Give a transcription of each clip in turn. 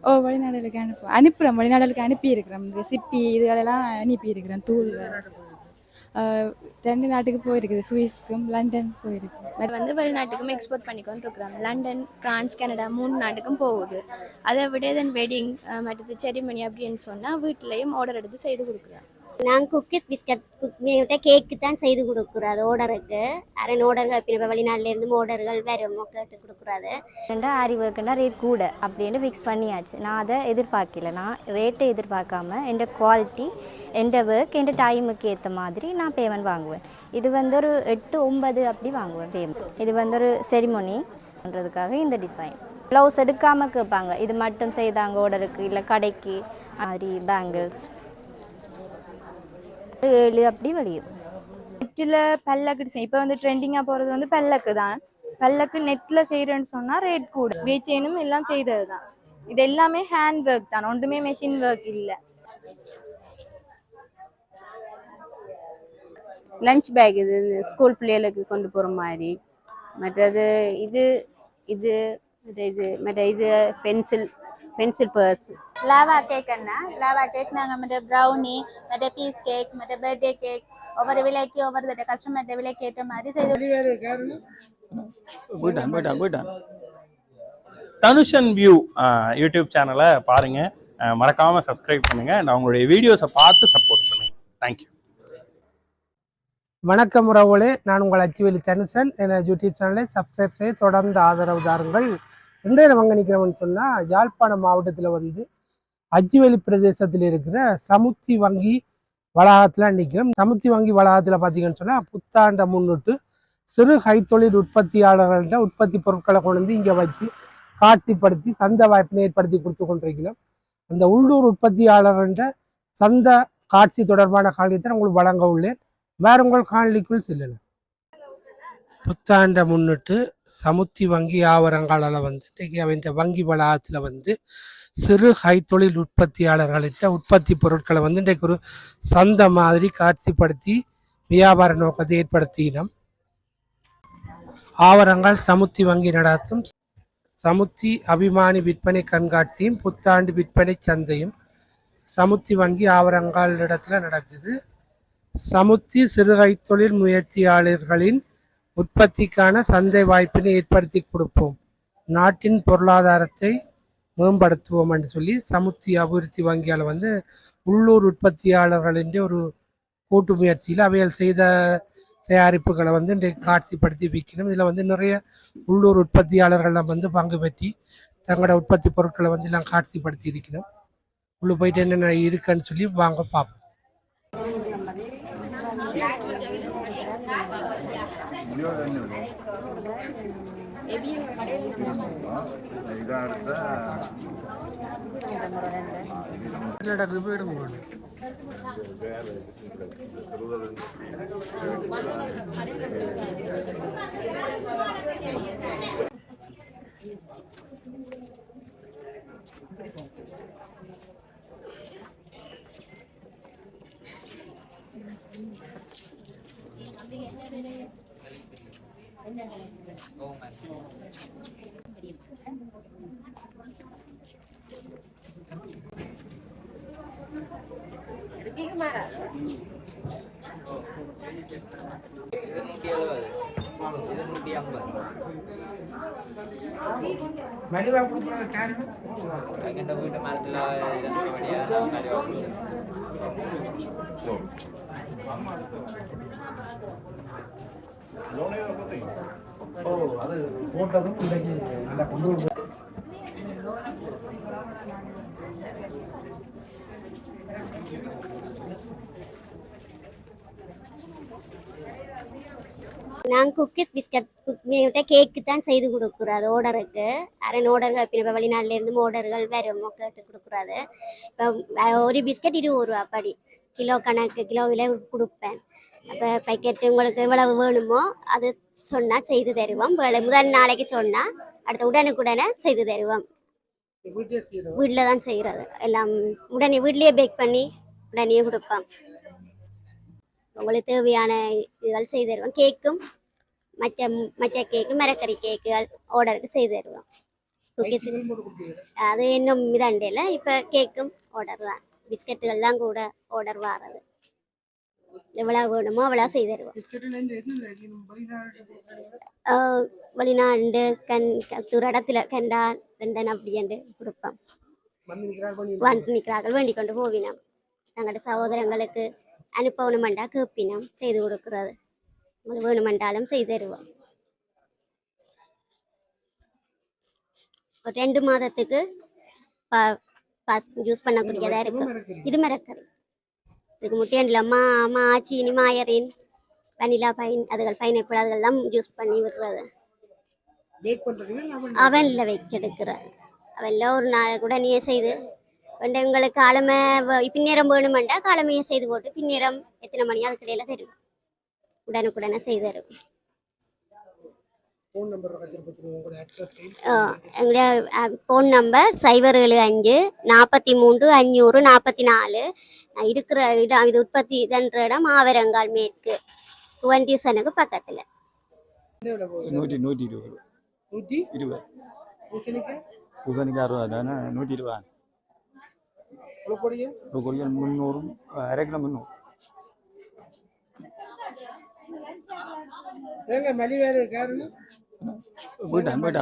ஓ வெளிநாடுகளுக்கு அனுப்புகிறோம் வெளிநாடுகளுக்கு அனுப்பியிருக்கிறோம். ரெசிபி இதுகளெல்லாம் அனுப்பியிருக்கிறேன் தூள்கள். 2 நாட்டுக்கு போயிருக்குது, சுவிஸ்க்கும் லண்டன் போயிருக்கு. பட் வெளிநாட்டுக்கும் எக்ஸ்போர்ட் பண்ணிக்கொண்டு இருக்கிறோம். லண்டன், பிரான்ஸ், கனடா 3 நாட்டுக்கும் போகுது. அதை விட இதன் வெட்டிங் மற்றது செரிமனி அப்படின்னு சொன்னால் வீட்டிலையும் ஆர்டர் எடுத்து செய்து கொடுக்குறோம். நாங்கள் குக்கீஸ் பிஸ்கட் கேக்கு தான் செய்து கொடுக்குறோம். ஓர்டருக்கு அரை ஓர்டர்கள் இப்போ வெளிநாட்டிலேருந்து ஓர்டர்கள் வரும் கேட்டு கொடுக்குறாது. ஆரி ஒர்க்குன்னா ரேட் கூட அப்படின்னு ஃபிக்ஸ் பண்ணியாச்சு. நான் அதை எதிர்பார்க்கல. நான் ரேட்டை எதிர்பார்க்காம என் குவாலிட்டி, என் ஒர்க், என் டைமுக்கு ஏற்ற மாதிரி நான் பேமெண்ட் வாங்குவேன். இது ஒரு 8-9 அப்படி வாங்குவேன் பேமெண்ட். இது ஒரு செரிமோனின்றதுக்காக இந்த டிசைன். ப்ளவுஸ் எடுக்காமல் கேட்பாங்க, இது மட்டும் செய்தாங்க ஆர்டருக்கு, இல்லை கடைக்கு. ஆரி பேங்கிள்ஸ் 7 அப்படி வழியும். நெட்டில் பல்லக்கு டிசைன் இப்போ ட்ரெண்டிங்காக போகிறது பல்லக்கு தான். பல்லக்கு நெட்டில் செய்கிறேன்னு சொன்னால் ரேட் கூட. வீச்சேனும் எல்லாம் செய்கிறது தான். இது எல்லாமே ஹேண்ட் ஒர்க் தான், ஒன்றுமே மெஷின் ஒர்க் இல்லை. லஞ்ச் பேக் இது ஸ்கூல் பிள்ளைகளுக்கு கொண்டு போகிற மாதிரி. மற்றது இது இது இது மற்ற இது பென்சில் பர்ஸ். லாவா கேக்குன்னா லாவா கேக் நாங்கள் மற்ற ப்ரௌனி, மற்ற பீஸ் கேக், மற்ற பர்த்டே கேக் ஒவ்வொரு விலைக்கு ஒவ்வொரு கஸ்டமர் விலைக்கு ஏற்ற மாதிரி செய்து. தனுஷன் வியூ யூடியூப் சேனலை பாருங்க, மறக்காம சப்ஸ்கிரைப் பண்ணுங்க. நான் உங்களுடைய வீடியோஸை பார்த்து சப்போர்ட் பண்ணுங்க. தேங்க்யூ. வணக்கம் உறவுகளே, நான் உங்கள் அச்சுவேலி தனுஷன். என யூடியூப் சேனலை சப்ஸ்கிரைப் செய்ய தொடர்ந்து ஆதரவு தாருங்கள். இன்றைய நம்ம நிற்கிறோம்னு சொன்னால் யாழ்ப்பாணம் மாவட்டத்தில் அச்சுவேலி பிரதேசத்தில் இருக்கிற சமுத்தி வங்கி வளாகத்தில் நிற்கிறோம். சமுத்தி வங்கி வளாகத்தில் பார்த்தீங்கன்னு சொன்னால் புத்தாண்டை முன்னிட்டு சிறு கைத்தொழில் உற்பத்தியாளர்கள்ட்ட உற்பத்தி பொருட்களை கொண்டு வந்து இங்கே வச்சு காட்சிப்படுத்தி சந்தை வாய்ப்பினை ஏற்படுத்தி கொடுத்து கொண்டிருக்கிறோம். அந்த உள்ளூர் உற்பத்தியாளர்கள்ட்ட சந்தை காட்சி தொடர்பான காரியத்தை உங்களுக்கு வழங்க உள்ளேன். வேற உங்கள் காணொலிக்குள் செல்லலாம். புத்தாண்டை முன்னிட்டு சமுத்தி வங்கி ஆவரங்கால இன்றைக்கு அவன் வங்கி வளாகத்தில் சிறு கைத்தொழில் உற்பத்தியாளர்கள்ட்ட உற்பத்தி பொருட்களை இன்றைக்கு ஒரு சந்தை மாதிரி காட்சிப்படுத்தி வியாபார நோக்கத்தை ஏற்படுத்தினோம். ஆவரங்கால் சமுத்தி வங்கி நடத்தும் சமுத்தி அபிமானி விற்பனை கண்காட்சியும் புத்தாண்டு விற்பனை சந்தையும் சமுத்தி வங்கி ஆவரங்கால் இடத்துல நடக்குது. சமுத்தி சிறுகை தொழில் முயற்சியாளர்களின் உற்பத்திக்கான சந்தை வாய்ப்பினை ஏற்படுத்தி கொடுப்போம், நாட்டின் பொருளாதாரத்தை மேம்படுத்துவோம் என்று சொல்லி சமுத்தி அபிவிருத்தி வங்கியால் உள்ளூர் உற்பத்தியாளர்களின் ஒரு கூட்டு முயற்சியில் அவைகள் செய்த தயாரிப்புகளை இன்றைக்கு காட்சிப்படுத்தி விற்கணும். இதில் நிறைய உள்ளூர் உற்பத்தியாளர்கள் பங்கு பெற்றி தங்களோட உற்பத்தி பொருட்களை எல்லாம் காட்சிப்படுத்தி இருக்கணும். உள்ள போயிட்டு என்னென்ன இருக்குன்னு சொல்லி வாங்க பார்ப்போம். அது போட்டதும் நல்லா கொண்டு நாங்கள் குக்கீஸ் பிஸ்கட் கேக்கு தான் செய்து கொடுக்குறோம். அது ஓர்டருக்கு அரை ஓர்டர்கள் இப்போ வெளிநாட்டிலேருந்து ஓர்டர்கள் வரும் கேட்டு கொடுக்குறாது. இப்போ ஒரு பிஸ்கட் 20 ரூபா படி கிலோ கணக்கு கிலோவில் கொடுப்பேன். அப்போ பேக்கெட்டு உங்களுக்கு எவ்வளவு வேணுமோ அது சொன்னால் செய்து தருவோம். முதல் நாளைக்கு சொன்னால் அடுத்த உடனுக்குடனே செய்து தருவோம். வீட்டில் தான் செய்கிறது எல்லாம். உடனே வீட்லேயே பேக் பண்ணி உடனே கொடுப்போம். உங்களுக்கு தேவையான இதுகள் செய்து தருவோம். கேக்கும் மச்ச கேக்கு, மரக்கறி கேக்குகள் ஆர்டருக்கு செய்து தருவோம். குக்கீஸ் அது இன்னும் இதாண்டில் இப்போ கேக்கும் ஆர்டர் தான், பிஸ்கட்டுகள் தான் கூட ஆர்டர் வாரது. எவ்வளோ வேணுமோ அவ்வளோ செய்து தருவோம். வெளிநாடு ஒரு இடத்துல கண்டா லண்டன் அப்படின்ட்டு கொடுப்போம். வந்து நிற்கிறார்கள் வேண்டிக் கொண்டு போவினோம். தங்களோட சகோதரங்களுக்கு அனுப்பணுமெண்டா கேப்பினம் செய்து கொடுக்குறது. உங்களுக்கு வேணுமென்றாலும் செய்து தருவோம். ஒரு 2 மாதத்துக்கு பாஸ் யூஸ் பண்ணக்கூடியதாக இருக்கும். இது மரக்கறி. இதுக்கு முட்டையண்டில் மா சீனி மாயரின் வனிலா பைன் அதுகள் பைனாப்பிள் அதுகள்லாம் யூஸ் பண்ணி விடுறது. அவனில் வச்செடுக்கிறது. அவெல்லாம் ஒரு நாள் கூட நீயே செய்து எங்களுக்கு காலமை பின்னேரம் வேணுமெண்டா காலமையை செய்து போட்டு பின்னேரம் எத்தனை மணியோ அதுக்கு இடையில தருவோம். உடனுக்குடனே செய்து தருவோம். எங்களுடைய ஃபோன் நம்பர் 075 43 500 44. இருக்கிற இடம் இது உற்பத்தி இதன்ற இடம் ஆவரங்கால் மேற்கு 20 பக்கத்தில். 120 பூசணிக்கு 60 தானே 120. ஒரு கொடியல் 300 அரை கிலோ 300. போயிட்டான்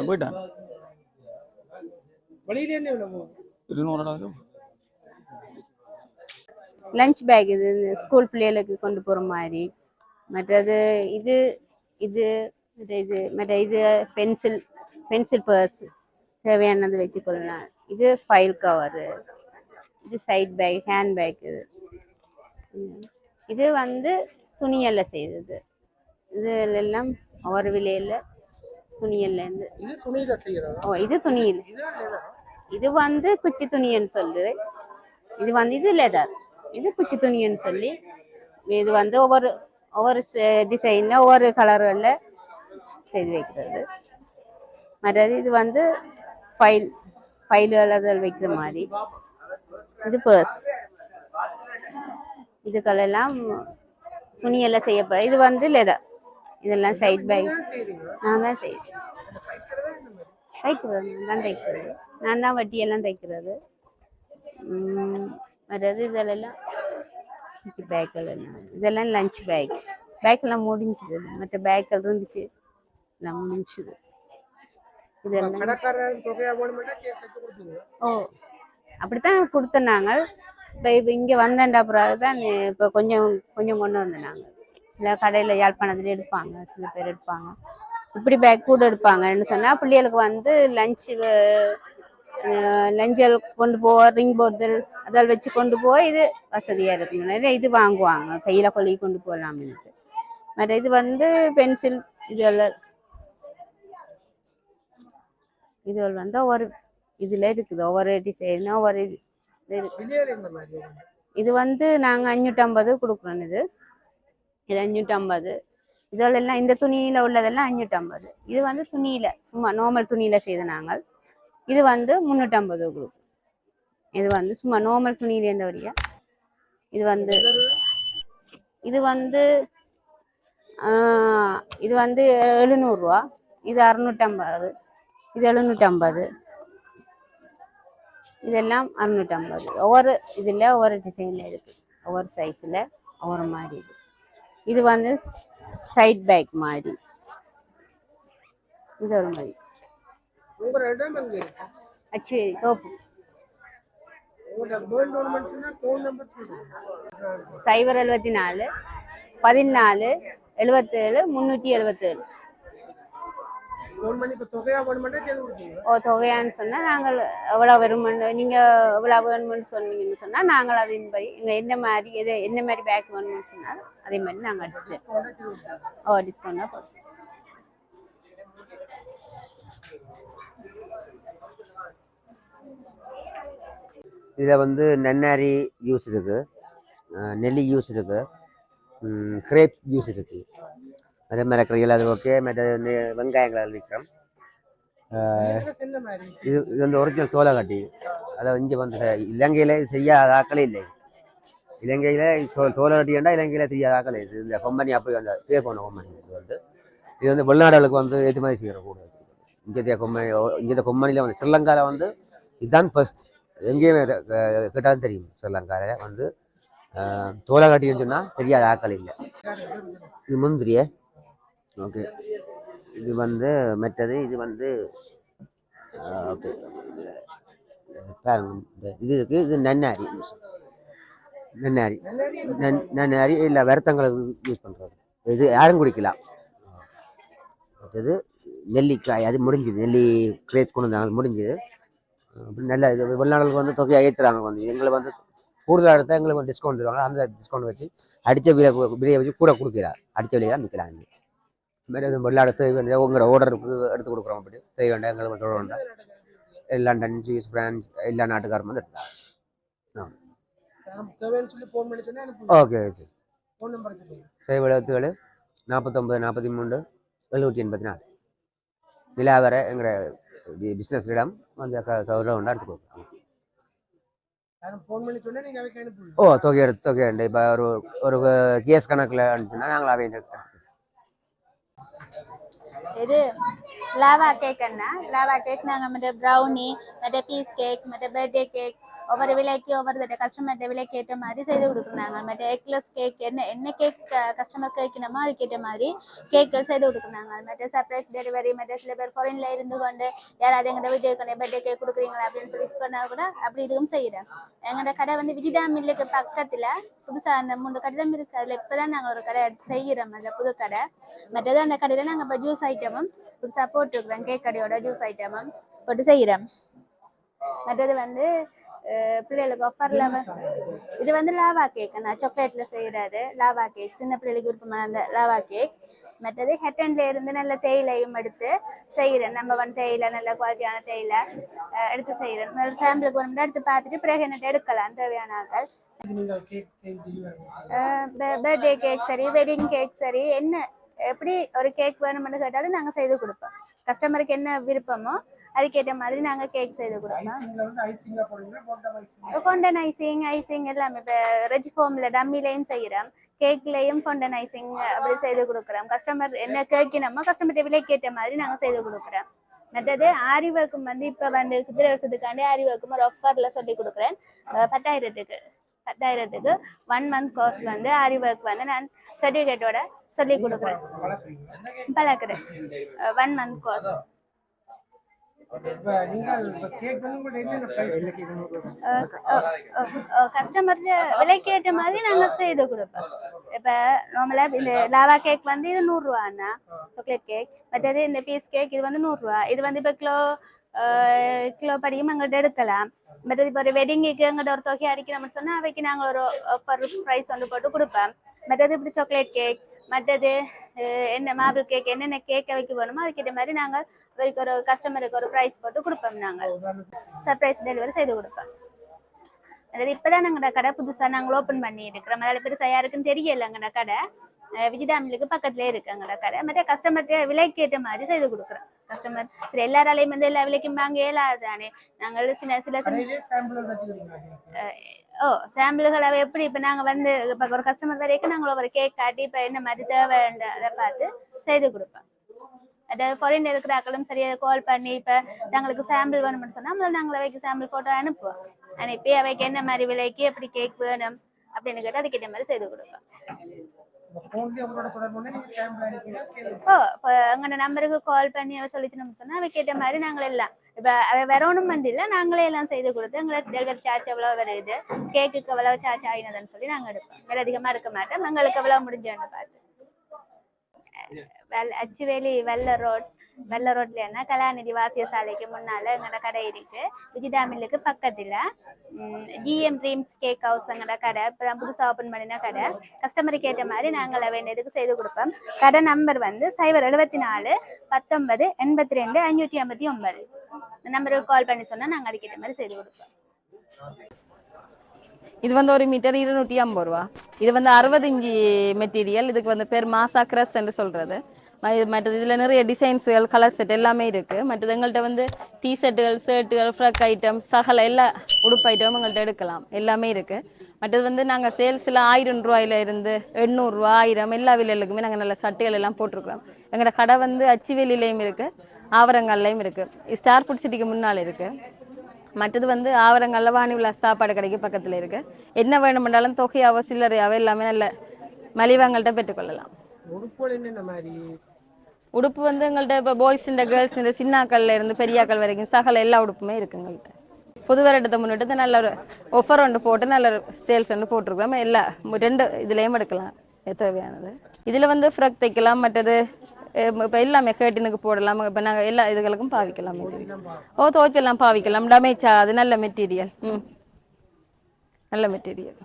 லஞ்ச் பேக் இது ஸ்கூல் பிள்ளைகளுக்கு கொண்டு போகிற மாதிரி. மற்றது இது இது இது பென்சில் பர்ஸ் தேவையானது வச்சுக்கொள்ளலாம். இது ஃபைல் கவரு, இது சைட் பேக் ஹேண்ட் பேக். இது வந்து துணியெல்லாம் செய்தது. இது எல்லாம் ஒரு விலையில் துணியிலேருந்து. இது துணியில் இது வந்து குச்சி துணின்னு சொல்லு. இது வந்து இது லெதர். இது குச்சி துணின்னு சொல்லி இது வந்து ஒவ்வொரு டிசைனில் ஒவ்வொரு கலரில் செய்து வைக்கிறது. மற்றது இது வந்து ஃபைல் அதில் வைக்கிற மாதிரி. இது பர்ஸ். இதுக்கெல்லாம் துணியெல்லாம் செய்யப்படும். இது வந்து லெதர். இதெல்லாம் சைட் பேக் நான் தான் செய்வேன். தைக்கிறது நான் தைக்கிறது. நான் தான் வட்டியெல்லாம் தைக்கிறது. மற்றது இதெல்லாம் பேக்கில் இதெல்லாம் லஞ்ச் பேக்கெல்லாம் முடிஞ்சுது. மற்ற பேக்கில் இருந்துச்சு எல்லாம் முடிஞ்சுது. இதெல்லாம் அப்படித்தான் கொடுத்தோம் நாங்கள். இப்போ இங்கே வந்தேன்டா பிறகு தான் இப்போ கொஞ்சம் கொண்டு வந்தோம் நாங்கள். சில கடையில் யாழ்ப்பாணத்தில் எடுப்பாங்க, சில பேர் எடுப்பாங்க. இப்படி பேக் கூட எடுப்பாங்கன்னு சொன்னால் பிள்ளைகளுக்கு வந்து லஞ்சல் கொண்டு போக ரிங் போர்தல் அதில் வச்சு கொண்டு போக இது வசதியாக இருக்குங்க. இது வாங்குவாங்க கையில் கொள்ளி கொண்டு போகலாம்னுட்டு. மற்ற இது வந்து பென்சில் இதுகள் வந்து ஒவ்வொரு இதில் இருக்குது. ஒவ்வொரு டிசைன் ஒவ்வொரு இது இது வந்து நாங்கள் 550 கொடுக்குறோம். இது 550. இதெல்லாம் இந்த துணியில் உள்ளதெல்லாம் 550. இது வந்து துணியில் சும்மா நார்மல் துணியில் செய்த நாங்கள். இது வந்து 350 கொடுக்கும். இது வந்து சும்மா நார்மல் துணியில் எந்த வழியா. இது வந்து 700 ரூபா. இது 650. இது 750. இதெல்லாம் 650. ஒவ்வொரு இதில் ஒவ்வொரு டிசைனில் இருக்குது. ஒவ்வொரு சைஸில் ஒவ்வொரு மாதிரி இருக்குது. இது வந்து சைட் பேக் மாதிரி. இது ஒரு மாதிரி அச்சுவேரி தோப்பு. 074 14 77 377. தொகையான்னு சொன்னால் நாங்கள் எவ்வளோ வேணுமென்னு நீங்கள் எவ்வளோ வேணுமென்னு சொன்னீங்கன்னு சொன்னால் நாங்கள் அதன்படி இங்கே என்ன மாதிரி பேக் வேணும்னு சொன்னால் அதே மாதிரி நாங்கள் அடிச்சுட்டு டிஸ்கவுண்டாக போடுறோம். இதில் வந்து நன்னாரி யூஸ் இருக்குது, நெல்லி யூஸ் இருக்குது, கிரேப் யூஸ் இருக்குது. அதே மரக்கறிகள் அது ஓகே. மற்ற வெங்காயங்கள் விற்கிறோம். இது வந்து ஒரிஜினல் தோலைக்காட்டி. அதை இங்கே வந்து இலங்கையில் செய்யாத ஆக்களே இல்லை. இலங்கையில் தோலைக்காட்டின்னா இலங்கையில் செய்யாத ஆக்களே. இது இந்த கம்பெனி அப்படி அந்த பேர் போன கம்பெனி. இது வந்து வெளிநாடுகளுக்கு வந்து ஏற்றுமதி செய்கிற கூட இங்கே கொம்மனியில் வந்து ஸ்ரீலங்காவில் வந்து இதுதான் ஃபர்ஸ்ட். எங்கேயுமே கேட்டாலும் தெரியும். ஸ்ரீலங்காவில் வந்து தோலகாட்டின்னு சொன்னால் தெரியாத ஆக்கள் இல்லை. இது முந்திரியே. ஓகே, இது வந்து மெட்டது. இது வந்து ஓகே பாருங்க, இது இருக்குது. இது நன்னாரி நன்னாரி இல்லை வருத்தங்களுக்கு யூஸ் பண்ணுறது. இது யாரும் குடிக்கலாம். இது நெல்லிக்காய், அது முடிஞ்சுது. நெல்லி கிரேப் கொண்டு வந்தாங்க, அது முடிஞ்சுது. அப்படி நல்லா இது வெளிநாடுகளுக்கு வந்து தொகையை ஏற்றுறாங்க. வந்து எங்களை வந்து கூடுதலாக எடுத்தால் எங்களுக்கு வந்து டிஸ்கவுண்ட் தருவாங்க. அந்த டிஸ்கவுண்ட் வச்சு அடித்த விலையை வச்சு கூட கொடுக்கிறார். அடித்த விலையை தான் விற்கிறாங்க. இதுமாரி வெளிநாடு தேவை உங்களோட ஆர்டருக்கு எடுத்து கொடுக்குறோம். அப்படி தேவை வேண்டாம் எங்களுக்கு சொல்ல வேண்டாம். லண்டன், சுவிஸ், பிரான்ஸ் எல்லா நாட்டுக்காரும் வந்து எடுத்துக்கலாம். Okay okay. 77 49 43 784 நிலாவரை எங்கிற பிஸ்னஸ் இடம் வந்து உண்டா எடுத்து கொடுக்குறோம். தொகை தொகை உண்டு. இப்போ ஒரு கேஸ் கணக்கில் அனுப்பிச்சுன்னா நாங்கள் அவை இது லாவா கேக் அண்ணா. லாவா கேக் நாங்கள் மற்ற ப்ரௌனி, மற்ற பீஸ் கேக், மற்ற பர்த்டே கேக் ஒவ்வொரு விலைக்கு ஒவ்வொரு கஸ்டமர்கிட்ட விலைக்கு ஏற்ற மாதிரி செய்து கொடுக்குறாங்க. மற்ற எக்லெஸ் கேக் என்ன கேக் கஸ்டமர் கேட்கணுமோ அதுக்கேற்ற மாதிரி கேக்கள் செய்து கொடுக்குறாங்க. மற்ற சர்ப்ரைஸ் டெலிவரி, மற்ற சில பேர் ஃபாரின்ல இருந்து கொண்டு யாராவது எங்கள்ட வீட்டுக்கு பர்த்டே கேக் கொடுக்குறீங்களா அப்படின்னு சொல்லி சொன்னால் கூட அப்படி இதுவும் செய்கிறேன். எங்களோட கடை வந்து விஜிதா மில்லுக்கு பக்கத்தில் புதுசாக அந்த 3 கடைதான் இருக்குது. அதில் இப்போ தான் நாங்கள் ஒரு கடை செய்கிறோம், அந்த புது கடை. மற்றது அந்த கடையில் நாங்கள் இப்போ ஜூஸ் ஐட்டமும் புதுசாக போட்டுருக்குறோம். கேக் கடையோட ஜூஸ் ஐட்டமும் போட்டு செய்கிறோம். மற்றது வந்து பிள்ளைகளுக்கு ஆஃபர்ல இது வந்து லாவா கேக். நான் சாக்லேட்ல செய்யறது லாவா கேக், சின்ன பிள்ளைகளுக்கு விருப்பமான அந்த லாவா கேக். மற்றது ஹெட்டன்ல இருந்து நல்ல தேயிலையும் எடுத்து செய்கிறேன். நம்ம வந்து தேயிலை நல்ல குவாலிட்டியான தேயிலை எடுத்து செய்கிறேன். நல்ல சாம்பிளுக்கு ஒரு எடுத்து பார்த்துட்டு பிறகு என்ன எடுக்கலாம் தேவையான ஆக்கள். பர்த்டே கேக் சரி, வெட்டிங் கேக் சரி, என்ன எப்படி ஒரு கேக் வேணும்னு கேட்டாலும் நாங்கள் செய்து கொடுப்போம். கஸ்டமருக்கு என்ன விருப்பமோ அதுக்கேற்ற மாதிரி நாங்கள் கேக் செய்து கொடுப்போம். ஃபொண்டன் ஐசிங் எல்லாமே இப்போ ரெஜ் ஃபார்மில் டம்மிலையும் செய்கிறோம். கேக்லேயும் ஃபொண்டன் ஐசிங் அப்படி செய்து கொடுக்குறோம். கஸ்டமர் என்ன கேட்கணுமோ கஸ்டமர்கிட்ட விலைக்கேற்ற மாதிரி நாங்கள் செய்து கொடுக்குறோம். மற்றது ஆரி ஒர்க்கும் வந்து இப்போ வந்து சித்திரை வருஷத்துக்காண்டி ஆரி ஒர்க்கும் ஒரு ஆஃபரில் சொல்லி கொடுக்குறேன். 10,000க்கு 1 மந்த் கோர்ஸ் வந்து ஆரி ஒர்க் வந்து நான் சர்டிஃபிகேட்டோட சொல்லி கொடுக்குறேன், பழக்கிறேன். 1 மந்த் கோர்ஸ். கஸ்டமர் விலைக்கேற்ற மாதிரி நாங்கள் செய்து கொடுப்போம். இப்போ நார்மலாக இந்த லாவா கேக் வந்து இது 100 ரூபாண்ணா, சாக்லேட் கேக். மற்றது இந்த பீஸ் கேக் இது வந்து 100 ரூபா. இது வந்து இப்போ கிலோ படியும் எங்கள்கிட்ட எடுக்கலாம். மற்றது இப்போ ஒரு வெட்டிங்குக்கு எங்கள்கிட்ட ஒரு தொகை அடிக்கிறோம்னு சொன்னால் அவைக்கு நாங்கள் ஒரு ப்ரைஸ் வந்து போட்டு கொடுப்போம். மற்றது இப்படி சாக்லேட் கேக், மற்றது என்ன மார்பிள் கேக், என்னென்ன கேக் வைக்க வேணுமோ அதுக்கேற்ற மாதிரி நாங்கள் ஒரு கஸ்டமருக்கு ஒரு ப்ரைஸ் போட்டு கொடுப்போம். நாங்கள் சர்ப்ரைஸ் டெலிவரி செய்து கொடுப்போம். அதாவது இப்போ தான் நாங்கள் கடை புதுசாக நாங்கள் ஓப்பன் பண்ணி இருக்கிறோம். அதில் பெருசாக யாருக்குன்னு தெரியல. எங்கள்ட கடை விஜிதா மில்லுக்கு பக்கத்துலேயே இருக்கு எங்களோட கடை. மற்ற கஸ்டமர்கிட்ட விலைக்கேற்ற மாதிரி செய்து கொடுக்குறோம். கஸ்டமர் சரி எல்லாராலையும் வந்து எல்லா விலைக்கும் வாங்க இயலாது தானே. நாங்கள் சில சாம்பிள்கள் அவை எப்படி இப்போ நாங்கள் வந்து இப்போ ஒரு கஸ்டமர் வரைக்கும் நாங்கள் ஒரு கேக் காட்டி இப்போ என்ன மாதிரி தேவைன்றதை பார்த்து செய்து கொடுப்போம். அதாவது ஃபாரின் இருக்கிற ஆக்களும் சரியாக கால் பண்ணி இப்போ நாங்களுக்கு சாம்பிள் வேணும்னு சொன்னால் முதல்ல நாங்கள் அவைக்கு சாம்பிள் போட்டோ அனுப்புவோம். அனுப்பி அவைக்கு என்ன மாதிரி விலைக்கு எப்படி கேக் வேணும் அப்படின்னு கேட்டால் அதுக்கேற்ற மாதிரி செய்து கொடுப்போம். எங்களோட நம்பருக்கு கால் பண்ணி அவ சொல்லிச்சுன்னு சொன்னா அவை கேட்ட மாதிரி நாங்கள் எல்லாம் இப்ப அவ வரணும் இல்லை, நாங்களே எல்லாம் செய்து கொடுத்து எங்களுக்கு டெலிவரி சார்ஜ் எவ்வளவு வருது, கேக்குக்கு எவ்வளவு சார்ஜ் ஆகினதுன்னு சொல்லி நாங்கள் எடுப்போம். வேலை அதிகமா இருக்க மாட்டோம். எங்களுக்கு எவ்வளவு முடிஞ்சோன்னு பார்த்து அச்சுவேலி வெள்ள ரோட்லன்னா கலாநிதி வாசிய சாலைக்கு முன்னால எங்களோட கடை இருக்கு. விஜிதா மில்லுக்கு பக்கத்துல GM ட்ரீம்ஸ் கேக் ஹவுஸ் எங்களோட கடை இப்பதான் புதுசாக ஓப்பன் பண்ணின கடை. கஸ்டமருக்கு ஏற்ற மாதிரி நாங்கள் வேண்டியதுக்கு செய்து கொடுப்போம். கடை நம்பர் வந்து 074 19 82 559. நம்பருக்கு கால் பண்ணி சொன்னா நாங்கள் அதுக்கேற்ற மாதிரி செய்து கொடுப்போம். இது வந்து ஒரு மீட்டர் 250 ரூபா. இது வந்து 60 இஞ்சி மெட்டீரியல். இதுக்கு வந்து பேர் மாசா கிரஸ் என்று சொல்றது. மற்றது இதில் நிறைய டிசைன்ஸுகள், கலர் செட் எல்லாமே இருக்குது. மற்றது எங்கள்கிட்ட வந்து டிஷர்ட்டுகள், ஷர்ட்டுகள், ஃப்ராக் ஐட்டம், சகல எல்லா உடுப்பு ஐட்டமும் எங்கள்கிட்ட எடுக்கலாம், எல்லாமே இருக்குது. மற்றது வந்து நாங்கள் சேல்ஸில் 1000 ரூபாயில இருந்து 800 ரூபா, 1000 எல்லா விலைகளுக்குமே நாங்கள் நல்ல சட்டைகள் எல்லாம் போட்டிருக்கிறோம். எங்களோட கடை வந்து அச்சுவேலியிலையும் இருக்குது, ஆவரங்கள்லையும் இருக்குது, ஸ்டார் ஃபுட் சிட்டிக்கு முன்னால் இருக்குது. மற்றது வந்து ஆவரங்கள்ல வாணி விலாஸ் சாப்பாடு கடைக்கு பக்கத்தில் இருக்குது. என்ன வேணுமென்றாலும் தொகையாவோ சில்லறையாவோ எல்லாமே நல்ல மலிவாங்கள்ட்ட பெற்றுக்கொள்ளலாம். உடுப்பு வந்து எங்கள்கிட்ட இப்போ பாய்ஸ் இந்த கேர்ள்ஸ் இந்த சின்னாக்கள்ல இருந்து பெரியாக்கள் வரைக்கும் சகல எல்லா உடுப்புமே இருக்குது எங்கள்கிட்ட. புது வருடத்தை முன்னிட்டு நல்ல ஒரு ஆஃபர் ஒன்று போட்டு நல்ல ஒரு சேல்ஸ் ஒன்று போட்டிருக்கோம். எல்லா 2 இதுலேயும் எடுக்கலாம் தேவையானது. இதில் வந்து ஃப்ரக் தைக்கலாம், மற்றது இப்போ எல்லாமே கேட்டினுக்கு போடலாம். இப்போ நாங்கள் எல்லா இதுகளுக்கும் பாவிக்கலாம். துவைச்செல்லாம் பாவிக்கலாம், டேமேஜ் ஆகாது, நல்ல மெட்டீரியல். நல்ல மெட்டீரியல்.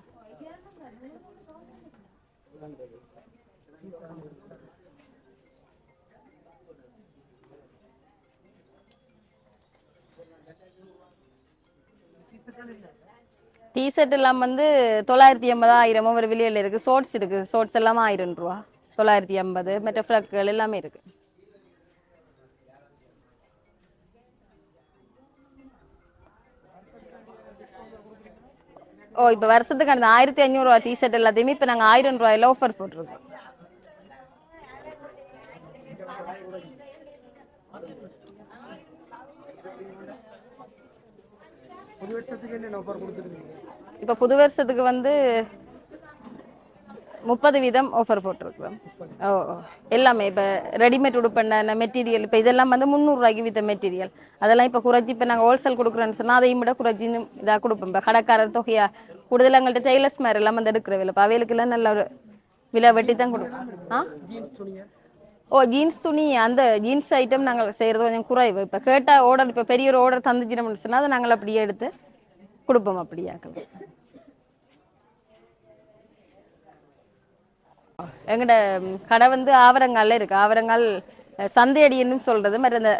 டிஷர்ட் எல்லாம் வந்து 980 1000 ஒரு விலையில் இருக்குது. ஷோர்ட்ஸ் இருக்குது, ஷோர்ட்ஸ் எல்லாம் 1000 ரூபா, 980. மற்ற ஃப்ரக்குகள் எல்லாமே இருக்குது. இப்போ வருஷத்துக்கு அந்த 1500 ரூபா டிஷர்ட் எல்லாத்தையுமே இப்போ நாங்கள் 1000 ரூபாயில் ஆஃபர் போட்டிருக்கோம். இப்போ புது வருஷத்துக்கு வந்து 30% ஆஃபர் போட்டிருக்கிறோம். எல்லாமே இப்போ ரெடிமேட் உடுப்பண்ண மெட்டீரியல் இப்போ இதெல்லாம் வந்து 300 ரூபாய்க்கு வித்த மெட்டீரியல். அதெல்லாம் இப்போ குறைச்சி இப்போ நாங்கள் ஹோல்சேல் கொடுக்குறோன்னு சொன்னால் அதையும் விட குறைச்சி இதாக கொடுப்போம். இப்போ கடைக்காரர் தொகையாக கூடுதல் எங்கள்கிட்ட டெய்லர்ஸ் மாதிரி எல்லாம் வந்து எடுக்கிற விலை. இப்போ அவைகளுக்கெல்லாம் நல்ல ஒரு விலை வெட்டி தான் கொடுப்போம். ஜீன்ஸ் துணி அந்த ஜீன்ஸ் ஐட்டம் நாங்கள் செய்கிறது கொஞ்சம் குறைவு. இப்போ கேட்டால் ஆர்டர் இப்போ பெரிய ஒரு ஆர்டர் தந்துச்சிட்டோம்னு சொன்னால் அதை நாங்கள் அப்படியே எடுத்து கொடுப்போம். அப்படியாக்கள் எங்கள்ட கடை வந்து ஆவரங்காலில் இருக்குது. ஆவரங்கால் சந்தையடின்னு சொல்கிறது. மற்ற இந்த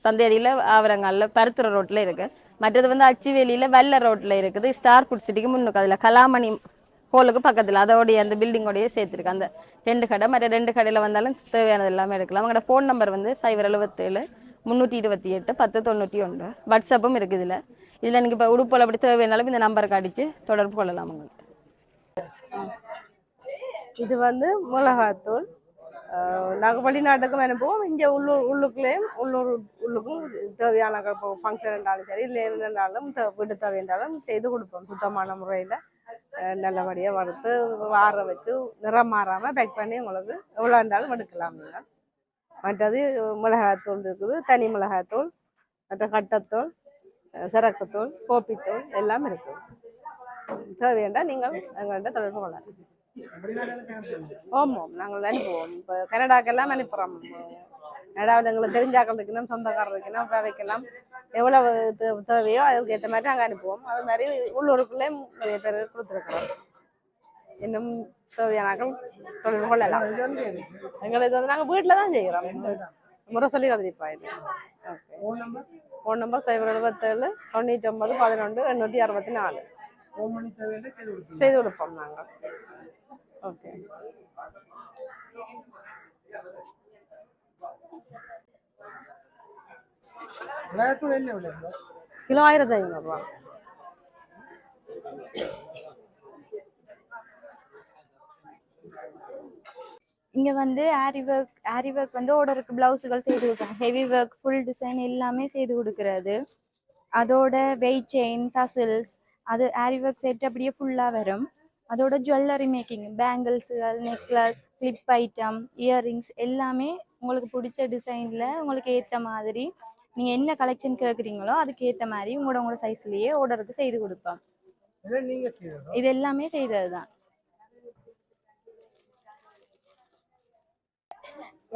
சந்தையடியில் ஆவரங்காலில் பருத்துறை ரோட்டில் இருக்குது. மற்றது வந்து அச்சுவேலியில் வெள்ளை ரோட்டில் இருக்குது. ஸ்டார் ஃபுட் சிட்டிக்கு முன்னுக்கு அதில் கலாமணி ஹோலுக்கு பக்கத்தில் அதோடைய அந்த பில்டிங்கோடையே சேர்த்துருக்கு. அந்த 2 கடை, மற்ற 2 கடையில் வந்தாலும் தேவையானது எல்லாமே எடுக்கலாம். அவங்களோட ஃபோன் நம்பர் வந்து 077 328 1091. வாட்ஸ்அப்பும் இருக்குது. இதில் நீங்கள் இப்போ உடுப்போல் அப்படி தேவையானாலும் இந்த நம்பருக்கு அடித்து தொடர்பு கொள்ளலாம். உங்களுக்கு இது வந்து மிளகாத்தூள். நாங்கள் வெளிநாட்டுக்கும் அனுப்புவோம். இங்கே உள்ளுக்குள்ளேயும் உள்ளுக்கும் தேவையான ஃபங்க்ஷன் இருந்தாலும் சரி, இல்லை இருந்தாலும் வீட்டு தேவையானாலும் செய்து கொடுப்போம். சுத்தமான முறையில் நல்லபடியாக வறுத்து வார வச்சு நிறம் மாறாமல் பேக் பண்ணி உங்களுக்கு எவ்வளோ இருந்தாலும் எடுக்கலாம். நீங்கள் மற்றது மிளகாத்தூள் இருக்குது, தனி மிளகாத்தூள், மற்ற கட்டத்தூள், சிறக்குத்தூள், கோப்பித்தூள் எல்லாம் இருக்குது. தேவையாண்டா நீங்கள் எங்கள்கிட்ட தொடர்பு கொள்ளலாம். ஆமாம், நாங்கள் அனுப்புவோம். இப்போ கனடாக்கெல்லாம் அனுப்புகிறோம். கனடாவில் எங்களுக்கு தெரிஞ்சாக்கள் இருக்கணும், சொந்தக்காரர் இருக்கணும், வைக்கலாம். எவ்வளவு தேவையோ அதுக்கு ஏற்ற மாதிரி நாங்கள் அனுப்புவோம். அது மாதிரி உள்ளூருக்குள்ளே நிறைய பேர் கொடுத்துருக்குறோம். இன்னும் தேவையானாக்கள் தொடர்பு கொள்ளலாம். எங்களுக்கு வந்து நாங்கள் வீட்டில் தான் செய்கிறோம். முறை சொல்லி கதிரிப்பா. இது ஓகே. Phone number 077 99 11 864. செய்து கொடுப்போம் நாங்கள். ஓகே. கிலோ 1500 ரூபா. இங்கே வந்து ஆரி ஒர்க் வந்து ஆர்டருக்கு ப்ளவுஸுகள் செய்து கொடுக்குறாங்க. ஹெவி ஒர்க், ஃபுல் டிசைன் எல்லாமே செய்து கொடுக்குறது. அதோட வெயிட் செயின், டசில்ஸ், அது ஆரி ஒர்க் செட் அப்படியே ஃபுல்லாக வரும். அதோட ஜுவல்லரி மேக்கிங், பேங்கிள்ஸுகள், நெக்லஸ், கிளிப் ஐட்டம், இயர்ரிங்ஸ் எல்லாமே உங்களுக்கு பிடிச்ச டிசைனில் உங்களுக்கு ஏற்ற மாதிரி நீங்கள் என்ன கலெக்ஷன் கேட்குறீங்களோ அதுக்கு ஏற்ற மாதிரி உங்களோட சைஸ்லேயே ஆர்டருக்கு செய்து கொடுப்போம். இது எல்லாமே செய்தது தான்.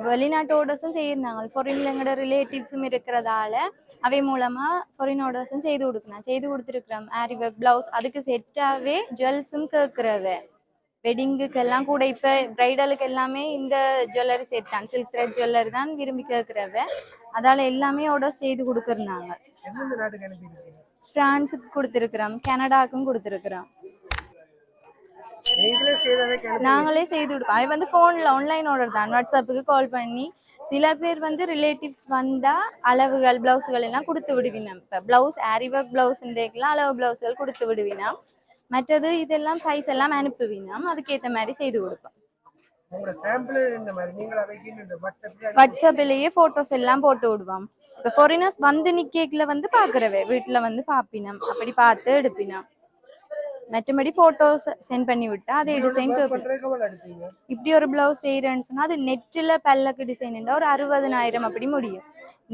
வெளிநாட்டு ஆர்டர்ஸும் செய்யிருந்தாங்க. ஃபாரின்ல எங்களோட ரிலேட்டிவ்ஸும் இருக்கிறதால அவை மூலமாக ஃபாரின் ஆர்டர்ஸும் செய்து கொடுத்துருக்குறோம். ஆரி ஒர்க் ப்ளவுஸ் அதுக்கு செட்டாகவே ஜுவல்ஸும் கேட்குறவ வெட்டிங்குக்கெல்லாம் கூட இப்போ ப்ரைடலுக்கு எல்லாமே இந்த ஜுவல்லரி செட் தான், சில்க் த்ரெட் ஜுவல்லரி தான் விரும்பி கேட்குறவ. அதால் எல்லாமே ஆர்டர்ஸ் செய்து கொடுக்குறாங்க. ஃப்ரான்ஸுக்கு கொடுத்துருக்குறோம், கனடாவுக்கும் கொடுத்துருக்குறோம். நாங்களே செய்து கொடுப்போம். அது வந்து ஃபோனில் ஆன்லைன் ஆர்டர் தான். வாட்ஸ்அப்புக்கு கால் பண்ணி சில பேர் வந்து ரிலேட்டிவ்ஸ் வந்தால் அளவுகள் ப்ளவுஸுகள் எல்லாம் கொடுத்து விடுவினோம். இப்போ ப்ளவுஸ் ஆரி ஒர்க் ப்ளவுஸ்ன்றதுக்கெல்லாம் அளவு ப்ளவுஸுகள் கொடுத்து விடுவினோம். மற்றது இதெல்லாம் சைஸ் எல்லாம் அனுப்புவினோம். அதுக்கேற்ற மாதிரி செய்து கொடுப்போம். உங்களோட சாம்பிள் இந்த மாதிரி நீங்களா வைக்கின்ற வாட்ஸ்அப்லயே போட்டோஸ் எல்லாம் போட்டு விடுவோம். இப்போ ஃபாரினர்ஸ் வந்து நிக்கேக்ல வந்து பாக்குறவே வீட்டுல வந்து பாப்பினோம், அப்படி பார்த்து எடுப்பினோம். மற்றபடி போட்டோஸ் சென்ட் பண்ணி விட்டா அதே டிசைன் இப்படி ஒரு பிளவுஸ் செய்யறேன்னு சொன்னா அது நெட்டில் பல்லக்கு டிசைன் ஒரு 60,000 அப்படி முடியும்.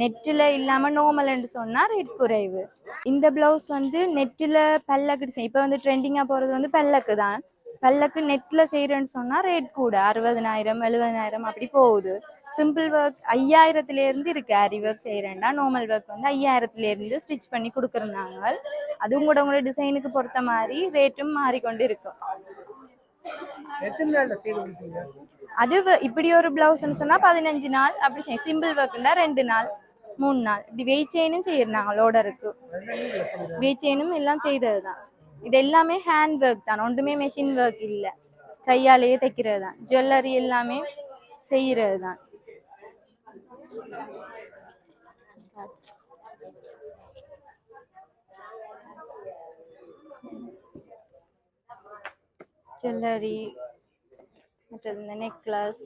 நெட்டில் இல்லாம நார்மல்னு சொன்னா ரேட் குறைவு. இந்த பிளவுஸ் வந்து நெட்டில் பல்லக்கு டிசைன் இப்போ வந்து ட்ரெண்டிங்கா போறது வந்து பல்லக்கு தான். பல்லக்கு நெட்ல செய்யறேன்னு சொன்னா ரேட் கூட 60,000 70,000 அப்படி போகுது. சிம்பிள் ஒர்க் 5,000 இருந்து இருக்கு. ஆரி ஒர்க் செய்யறேன்டா நார்மல் ஒர்க் வந்து 5,000 இருந்து ஸ்டிச் பண்ணி கொடுக்குறாங்க. அதுவும் கூட உங்களோட டிசைனுக்கு பொறுத்த மாதிரி ரேட்டும் மாறிக்கொண்டு இருக்கும். அது இப்படி ஒரு பிளவுஸ்ன்னு சொன்னா 15 நாள் அப்படி செய்யும். சிம்பிள் ஒர்க்னா 2 நாள் 3 நாள் இப்படி வெயிட் செயினும் செய்யறாங்க. ஆர்டருக்கு வெயிட் செயினும் எல்லாம் செய்ததுதான். இது எல்லாமே ஹேண்ட் ஒர்க் தான், ஒன்றுமே மெஷின் ஒர்க் இல்லை. கையாலேயே தைக்கிறது தான். ஜுவல்லரி எல்லாமே செய்யறது தான். ஜுவல்லரி மற்றது இந்த நெக்லஸ்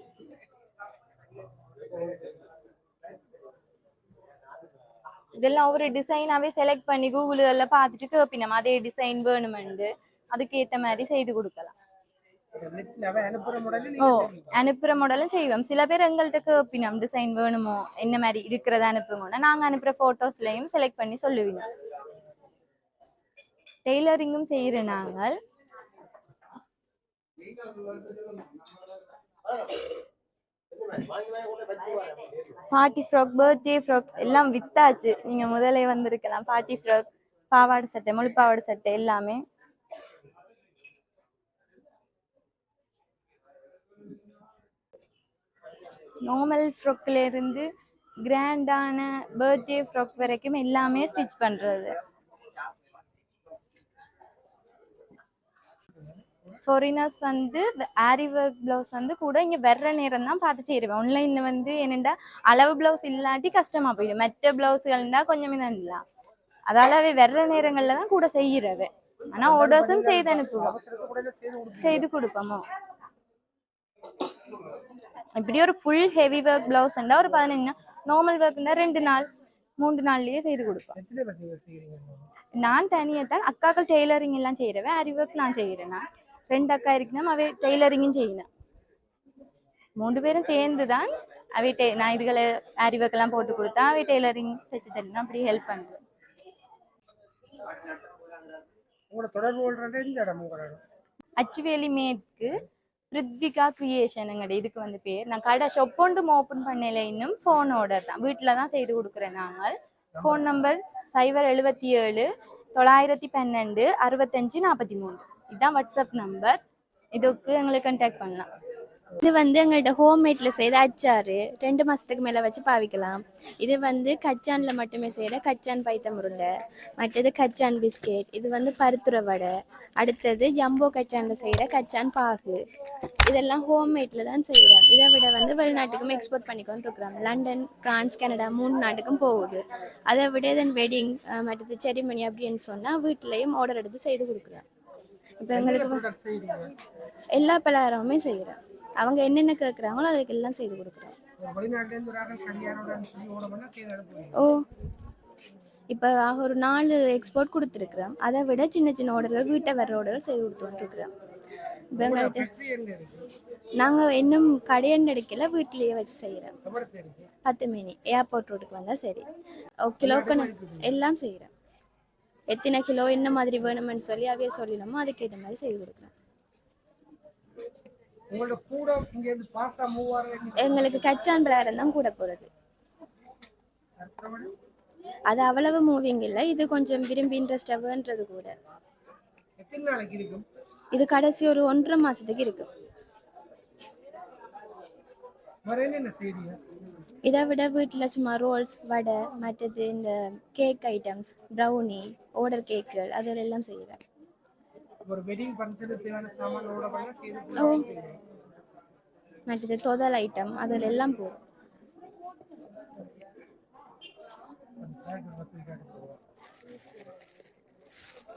இதெல்லாம் ஒரு டிசைனாவே செலக்ட் பண்ணி கூகுள்ல பார்த்துட்டு கேட்பினோம் அதே டிசைன் வேணுமெண்டு அதுக்கு ஏற்ற மாதிரி செய்து கொடுக்கலாம். ஓ அனுப்புற மாடலும் செய்வோம். சில பேர் எங்கள்கிட்ட கேட்பினோம் டிசைன் வேணுமோ என்ன மாதிரி இருக்கிறத அனுப்புங்கன்னா நாங்கள் அனுப்புகிற ஃபோட்டோஸ்லையும் செலக்ட் பண்ணி சொல்லுவீங்க. டெய்லரிங்கும் செய்கிறேன் நாங்கள். பார்ட்டி ஃப்ராக் பர்த்டே ஃப்ராக் எல்லாம் வித்தாச்சு. நீங்க முதலே வந்திருக்கலாம். பார்ட்டி ஃப்ராக் பாவாடை சட்டை முழு பாவாடை சட்டை எல்லாமே நார்மல் ஃப்ராக்ல இருந்து கிராண்டான பர்த்டே ஃப்ராக் வரைக்கும் எல்லாமே ஸ்டிச் பண்றது. ஃபாரினர்ஸ் வந்து ஆரி ஒர்க் பிளவுஸ் வந்து கூட இங்கே வர்ற நேரம் தான் பார்த்து செய்வேன். ஆன்லைனில் வந்து என்னென்னா அளவு பிளவுஸ் இல்லாட்டி கஷ்டமாக போயிடும். மற்ற பிளவுஸ்கள்னா கொஞ்சமே தான் இல்லை. அதால வர்ற நேரங்களில் தான் கூட செய்கிறவே. ஆனால் ஆர்டர்ஸும் செய்து அனுப்புவோம், செய்து கொடுப்போமோ. இப்படி ஒரு ஃபுல் ஹெவி ஒர்க் பிளவுஸ்ண்டா ஒரு 15 நாள், நார்மல் ஒர்க்னா 2 நாள் 3 நாள்லயே செய்து கொடுப்போம். நான் தனியாக தான் அக்காக்கள் டெய்லரிங் எல்லாம் செய்கிறவேன். ஆரி ஒர்க் நான் செய்கிறேன். 2 அக்கா இருக்குன்னா அவை டெய்லரிங்கும் செய்யணும். 3 பேரும் சேர்ந்து தான் அவை நான் இதுகளை ஆரி ஒர்க் எல்லாம் போட்டு கொடுத்தா அவை டெய்லரிங் தைச்சு தரணும். அப்படி ஹெல்ப் பண்ணுறேன். அச்சுவேலி மேற்கு பிரித்விகா கிரியேஷனுங்கட இதுக்கு வந்து பேர். நான் கடை ஷாப் ஒன்றும் ஓப்பன் பண்ணல, இன்னும் ஃபோன் ஆர்டர் தான் வீட்டில் தான் செய்து கொடுக்குறேன். நாங்கள் ஃபோன் நம்பர் 077 912 65 43 இதுதான் வாட்ஸ்அப் நம்பர். இதுக்கு எங்களை கான்டாக்ட் பண்ணலாம். இது வந்து எங்கள்கிட்ட ஹோம்மேட்டில் செய்த அச்சாறு 2 மாதத்துக்கு மேலே வச்சு பாவிக்கலாம். இது வந்து கச்சானில் மட்டுமே செய்கிற கச்சான் பைத்தம் உருண்டை, மற்றது கச்சான் பிஸ்கெட், இது வந்து பருத்துறை வடை, அடுத்தது ஜம்போ கச்சானில் செய்கிற கச்சான் பாகு. இதெல்லாம் ஹோம்மேட்டில் தான் செய்கிறோம். இதை விட வந்து வெளிநாட்டுக்கும் எக்ஸ்போர்ட் பண்ணிக்கொண்டு இருக்கிறோம். லண்டன், பிரான்ஸ், கனடா 3 நாட்டுக்கும் போகுது. அதை விட இதன் வெட்டிங் மற்றது செரிமனி அப்படின்னு சொன்னால் வீட்டிலையும் ஆர்டர் எடுத்து செய்து கொடுக்குறோம். இப்போ எங்களுக்கு எல்லா பலகாரமுமே செய்கிறோம். அவங்க என்னென்ன கேட்குறாங்களோ அதுக்கு எல்லாம் செய்து கொடுக்குறோம். ஓ இப்போ ஒரு 4 எக்ஸ்போர்ட் கொடுத்துருக்குறோம். அதை விட சின்ன சின்ன ஆர்டர்கள் வீட்டை வர்ற ஆர்டர்கள் செய்து கொடுத்துருக்குறோம். இப்போ எங்கள்கிட்ட நாங்கள் இன்னும் கடையண்டு எடுக்கல, வீட்டிலேயே வச்சு செய்கிறோம். 10 மினி ஏர்போர்ட் ரோடுக்கு வந்தால் சரி. கிலோக்கு எல்லாம் செய்கிறோம். எத்தனை கிலோ என்ன மாதிரி வேணுமென்னு சொல்லி அவையில் சொல்லிடலாமோ அதுக்கேற்ற மாதிரி செய்து கொடுக்குறோம். எங்களுக்கு கச்சான் பிரகாரம் தான் கூட போகிறது. அது அவ்வளவு மூவிங் இல்லை. இது கொஞ்சம் விரும்பி இன்ட்ரெஸ்டாக வேண்டது கூட. இது கடைசி ஒரு 1.5 மாதத்துக்கு இருக்கு. இதை விட வீட்டில் சும்மா ரோல்ஸ், வடை, மற்றது இந்த கேக் ஐட்டம்ஸ், ப்ரௌனி, ஆர்டர் கேக்குகள் அதெல்லாம் செய்கிறேன். ஓ மற்றது தொதல் ஐட்டம் அதில் எல்லாம் போகும்.